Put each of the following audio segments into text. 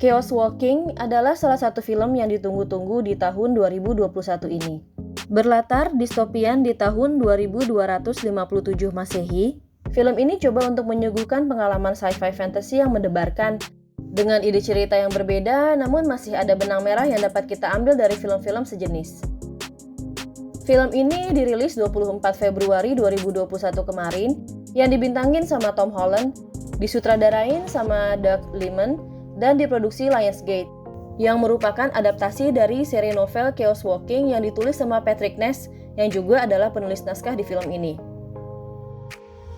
Chaos Walking adalah salah satu film yang ditunggu-tunggu di tahun 2021 ini. Berlatar distopian di tahun 2257 Masehi, film ini coba untuk menyuguhkan pengalaman sci-fi fantasy yang mendebarkan. Dengan ide cerita yang berbeda, namun masih ada benang merah yang dapat kita ambil dari film-film sejenis. Film ini dirilis 24 Februari 2021 kemarin, yang dibintangin sama Tom Holland, disutradarain sama Doug Liman, dan diproduksi Lionsgate, yang merupakan adaptasi dari seri novel Chaos Walking yang ditulis sama Patrick Ness, yang juga adalah penulis naskah di film ini.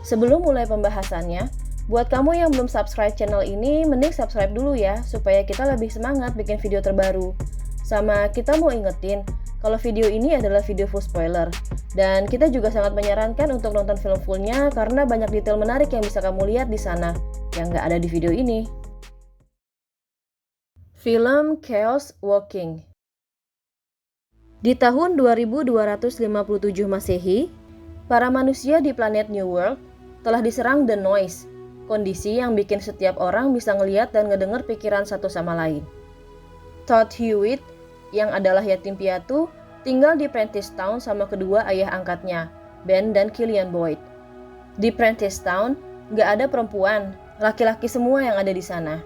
Sebelum mulai pembahasannya, buat kamu yang belum subscribe channel ini, mending subscribe dulu ya, supaya kita lebih semangat bikin video terbaru. Sama kita mau ingetin, kalau video ini adalah video full spoiler, dan kita juga sangat menyarankan untuk nonton film fullnya karena banyak detail menarik yang bisa kamu lihat di sana, yang nggak ada di video ini. Film Chaos Walking. Di tahun 2257 Masehi, para manusia di planet New World telah diserang The Noise, kondisi yang bikin setiap orang bisa ngelihat dan ngedenger pikiran satu sama lain. Todd Hewitt, yang adalah yatim piatu, tinggal di Prentice Town sama kedua ayah angkatnya, Ben dan Killian Boyd. Di Prentice Town, nggak ada perempuan, laki-laki semua yang ada di sana.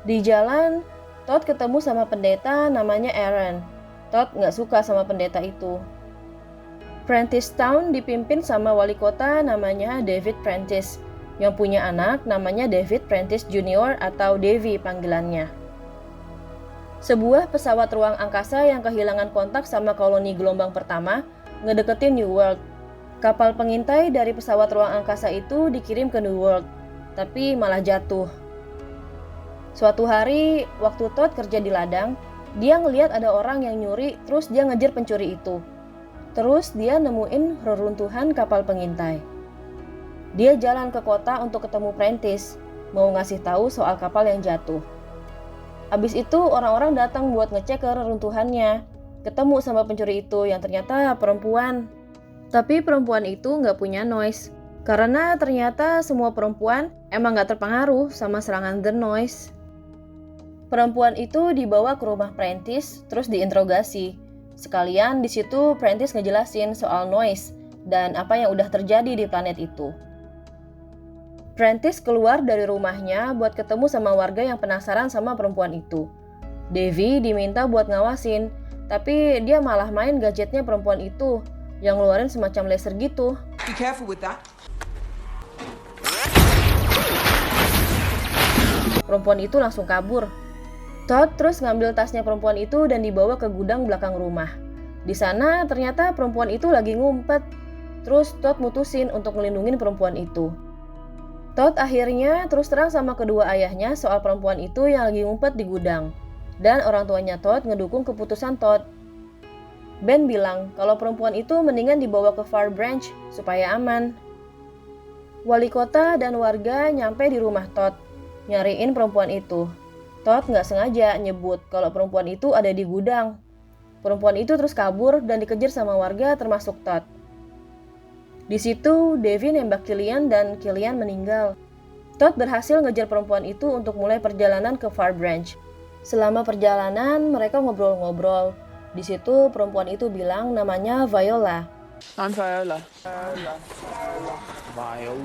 Di jalan, Todd ketemu sama pendeta namanya Aaron. Todd nggak suka sama pendeta itu. Prentice Town dipimpin sama wali kota namanya David Prentice, yang punya anak namanya David Prentice Jr. atau Davy panggilannya. Sebuah pesawat ruang angkasa yang kehilangan kontak sama koloni gelombang pertama ngedeketin New World. Kapal pengintai dari pesawat ruang angkasa itu dikirim ke New World, tapi malah jatuh. Suatu hari, waktu Todd kerja di ladang, dia ngelihat ada orang yang nyuri, terus dia ngejar pencuri itu. Terus dia nemuin reruntuhan kapal pengintai. Dia jalan ke kota untuk ketemu Prentice, mau ngasih tahu soal kapal yang jatuh. Abis itu orang-orang datang buat ngecek ke reruntuhannya, ketemu sama pencuri itu yang ternyata perempuan. Tapi perempuan itu nggak punya noise, karena ternyata semua perempuan emang nggak terpengaruh sama serangan The Noise. Perempuan itu dibawa ke rumah Prentice, terus diinterogasi. Sekalian di situ Prentice ngejelasin soal noise dan apa yang udah terjadi di planet itu. Prentice keluar dari rumahnya buat ketemu sama warga yang penasaran sama perempuan itu. Davy diminta buat ngawasin, tapi dia malah main gadgetnya perempuan itu, yang ngeluarin semacam laser gitu. Be careful with that. Perempuan itu langsung kabur. Todd terus ngambil tasnya perempuan itu dan dibawa ke gudang belakang rumah. Di sana ternyata perempuan itu lagi ngumpet. Terus Todd mutusin untuk ngelindungin perempuan itu. Todd akhirnya terus terang sama kedua ayahnya soal perempuan itu yang lagi ngumpet di gudang. Dan orang tuanya Todd ngedukung keputusan Todd. Ben bilang kalau perempuan itu mendingan dibawa ke Far Branch supaya aman. Wali kota dan warga nyampe di rumah Todd, nyariin perempuan itu. Todd nggak sengaja nyebut kalau perempuan itu ada di gudang. Perempuan itu terus kabur dan dikejar sama warga termasuk Todd. Di situ, Davy nembak Killian dan Killian meninggal. Todd berhasil ngejar perempuan itu untuk mulai perjalanan ke Far Branch. Selama perjalanan, mereka ngobrol-ngobrol. Di situ, perempuan itu bilang namanya Viola. I'm Viola.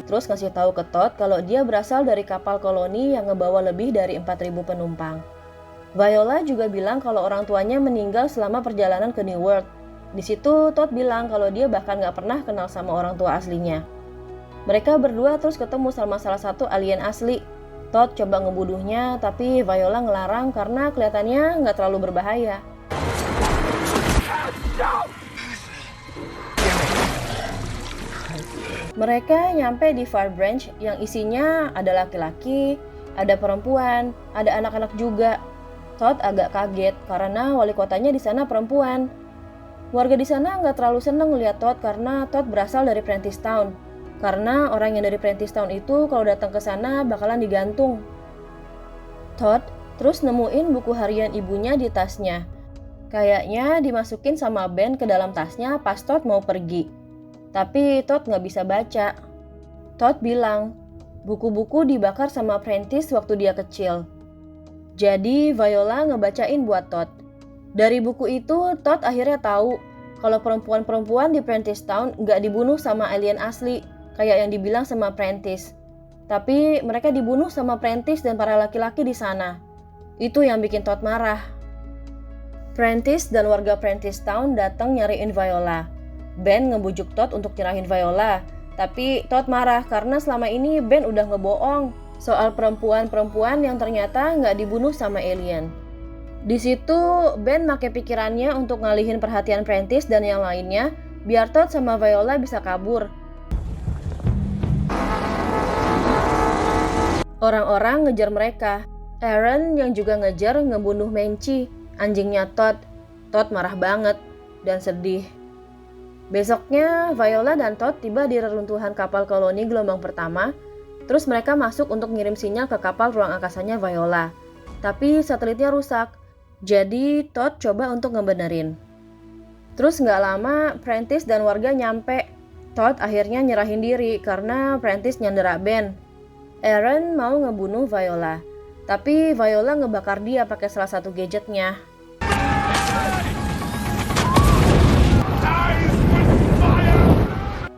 Terus ngasih tahu ke Todd kalau dia berasal dari kapal koloni yang ngebawa lebih dari 4.000 penumpang. Viola juga bilang kalau orang tuanya meninggal selama perjalanan ke New World. Di situ Todd bilang kalau dia bahkan nggak pernah kenal sama orang tua aslinya. Mereka berdua terus ketemu sama salah satu alien asli. Todd coba ngebunuhnya, tapi Viola ngelarang karena kelihatannya nggak terlalu berbahaya. Mereka nyampe di Far Branch yang isinya ada laki-laki, ada perempuan, ada anak-anak juga. Todd agak kaget karena wali kotanya di sana perempuan. Warga di sana nggak terlalu seneng lihat Todd karena Todd berasal dari Prentice Town. Karena orang yang dari Prentice Town itu kalau datang ke sana bakalan digantung. Todd terus nemuin buku harian ibunya di tasnya. Kayaknya dimasukin sama Ben ke dalam tasnya pas Todd mau pergi. Tapi Todd nggak bisa baca. Todd bilang, buku-buku dibakar sama Prentice waktu dia kecil. Jadi Viola ngebacain buat Todd. Dari buku itu, Todd akhirnya tahu kalau perempuan-perempuan di Prentice Town nggak dibunuh sama alien asli, kayak yang dibilang sama Prentice. Tapi mereka dibunuh sama Prentice dan para laki-laki di sana. Itu yang bikin Todd marah. Prentice dan warga Prentice Town datang nyariin Viola. Ben ngebujuk Todd untuk nyerahin Viola, tapi Todd marah karena selama ini Ben udah ngebohong soal perempuan-perempuan yang ternyata nggak dibunuh sama alien. Di situ Ben make pikirannya untuk ngalihin perhatian Prentice dan yang lainnya biar Todd sama Viola bisa kabur. Orang-orang ngejar mereka. Aaron yang juga ngejar ngebunuh Menchi, anjingnya Todd. Todd marah banget dan sedih. Besoknya Viola dan Todd tiba di reruntuhan kapal koloni gelombang pertama. Terus mereka masuk untuk ngirim sinyal ke kapal ruang angkasanya Viola. Tapi satelitnya rusak. Jadi Todd coba untuk ngebenerin. Terus nggak lama Prentice dan warga nyampe. Todd akhirnya nyerahin diri karena Prentice nyandera Ben. Aaron mau ngebunuh Viola, tapi Viola ngebakar dia pakai salah satu gadgetnya.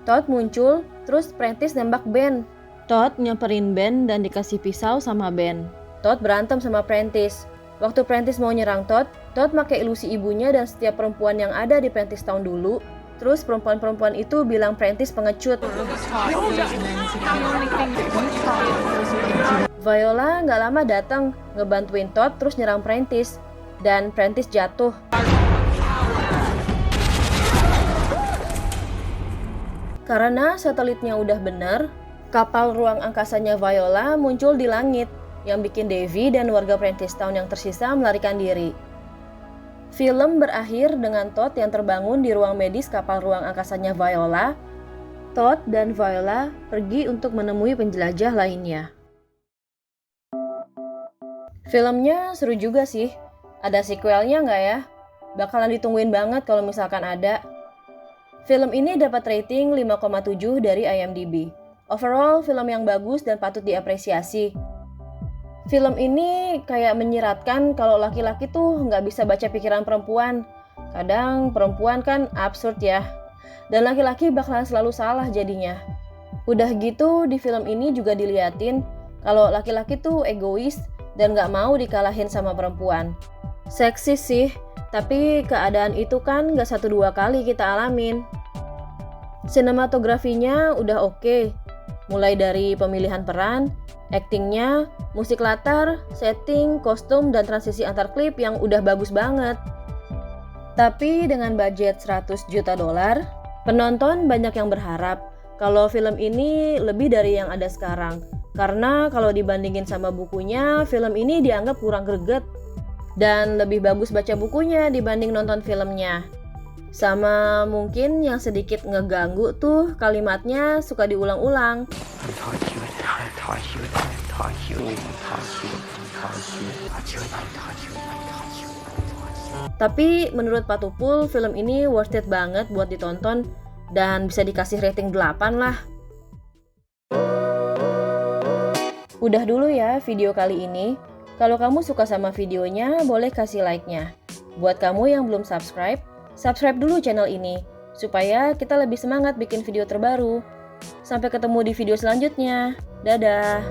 Todd muncul, terus Prentice nembak Ben. Todd nyamperin Ben dan dikasih pisau sama Ben. Todd berantem sama Prentice. Waktu Prentice mau nyerang Todd pakai ilusi ibunya dan setiap perempuan yang ada di Prentice Town dulu. Terus perempuan-perempuan itu bilang Prentice pengecut. Viola nggak lama datang ngebantuin Todd terus nyerang Prentice. Dan Prentice jatuh. Karena satelitnya udah bener, kapal ruang angkasanya Viola muncul di langit, yang bikin Davy dan warga Prentice Town yang tersisa melarikan diri. Film berakhir dengan Todd yang terbangun di ruang medis kapal ruang angkasanya Viola. Todd dan Viola pergi untuk menemui penjelajah lainnya. Filmnya seru juga sih. Ada sequelnya nggak ya? Bakalan ditungguin banget kalau misalkan ada. Film ini dapat rating 5,7 dari IMDb. Overall, film yang bagus dan patut diapresiasi. Film ini kayak menyiratkan kalau laki-laki tuh nggak bisa baca pikiran perempuan. Kadang perempuan kan absurd ya. Dan laki-laki bakalan selalu salah jadinya. Udah gitu di film ini juga diliatin kalau laki-laki tuh egois dan nggak mau dikalahin sama perempuan. Seksis sih, tapi keadaan itu kan nggak 1-2 kali kita alamin. Sinematografinya udah oke. Mulai dari pemilihan peran, aktingnya, musik latar, setting, kostum, dan transisi antar klip yang udah bagus banget. Tapi dengan budget $100 juta, penonton banyak yang berharap kalau film ini lebih dari yang ada sekarang. Karena kalau dibandingin sama bukunya, film ini dianggap kurang greget. Dan lebih bagus baca bukunya dibanding nonton filmnya. Sama mungkin yang sedikit ngeganggu tuh kalimatnya suka diulang-ulang. Tapi menurut Pak Tupul, film ini worth it banget buat ditonton dan bisa dikasih rating 8 lah. Udah dulu ya video kali ini. Kalau kamu suka sama videonya, boleh kasih like-nya. Buat kamu yang belum subscribe dulu channel ini, supaya kita lebih semangat bikin video terbaru. Sampai ketemu di video selanjutnya. Dadah!